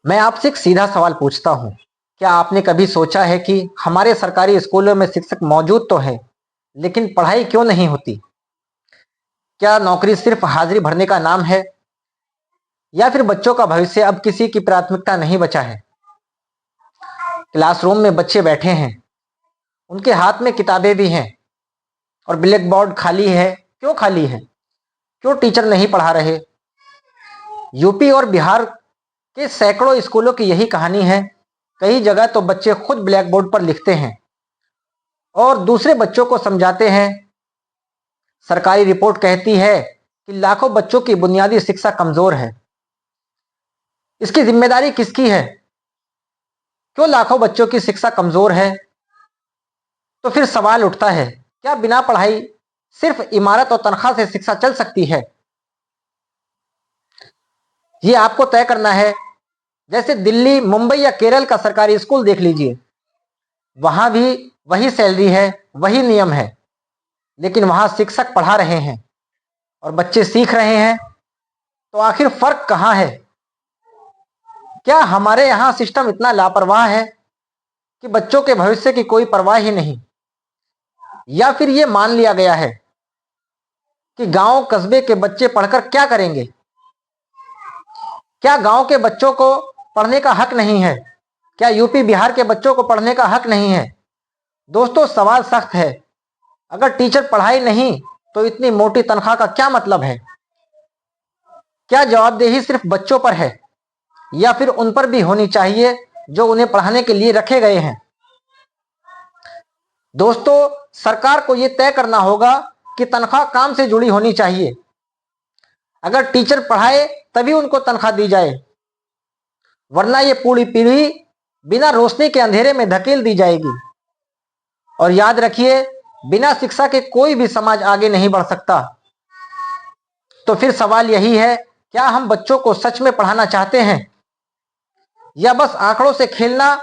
मैं आपसे एक सीधा सवाल पूछता हूं। क्या आपने कभी सोचा है कि हमारे सरकारी स्कूलों में शिक्षक मौजूद तो हैं, लेकिन पढ़ाई क्यों नहीं होती? क्या नौकरी सिर्फ हाजिरी भरने का नाम है, या फिर बच्चों का भविष्य अब किसी की प्राथमिकता नहीं बचा है? क्लासरूम में बच्चे बैठे हैं, उनके हाथ में किताबें भी हैं, और ब्लैक बोर्ड खाली है। क्यों खाली है? क्यों टीचर नहीं पढ़ा रहे? यूपी और बिहार के सैकड़ों स्कूलों की यही कहानी है। कई जगह तो बच्चे खुद ब्लैक बोर्ड पर लिखते हैं और दूसरे बच्चों को समझाते हैं। सरकारी रिपोर्ट कहती है कि लाखों बच्चों की बुनियादी शिक्षा कमजोर है। इसकी जिम्मेदारी किसकी है? क्यों लाखों बच्चों की शिक्षा कमजोर है? तो फिर सवाल उठता है, क्या बिना पढ़ाई सिर्फ इमारत और तनख्वाह से शिक्षा चल सकती है? ये आपको तय करना है। जैसे दिल्ली, मुंबई या केरल का सरकारी स्कूल देख लीजिए, वहां भी वही सैलरी है, वही नियम है, लेकिन वहां शिक्षक पढ़ा रहे हैं और बच्चे सीख रहे हैं। तो आखिर फर्क कहां है? क्या हमारे यहां सिस्टम इतना लापरवाह है कि बच्चों के भविष्य की कोई परवाह ही नहीं? या फिर यह मान लिया गया है कि गांव कस्बे के बच्चे पढ़कर क्या करेंगे? क्या गांव के बच्चों को पढ़ने का हक नहीं है? क्या यूपी बिहार के बच्चों को पढ़ने का हक नहीं है? दोस्तों, सवाल सख्त है। अगर टीचर पढ़ाई नहीं तो इतनी मोटी तनख्वाह का क्या मतलब है? क्या जवाबदेही सिर्फ बच्चों पर है, या फिर उन पर भी होनी चाहिए जो उन्हें पढ़ाने के लिए रखे गए हैं? दोस्तों, सरकार को यह तय करना होगा कि तनख्वाह काम से जुड़ी होनी चाहिए। अगर टीचर पढ़ाए तभी उनको तनख्वाह दी जाए, वरना यह पूरी पीढ़ी बिना रोशनी के अंधेरे में धकेल दी जाएगी। और याद रखिए, बिना शिक्षा के कोई भी समाज आगे नहीं बढ़ सकता। तो फिर सवाल यही है, क्या हम बच्चों को सच में पढ़ाना चाहते हैं, या बस आंकड़ों से खेलना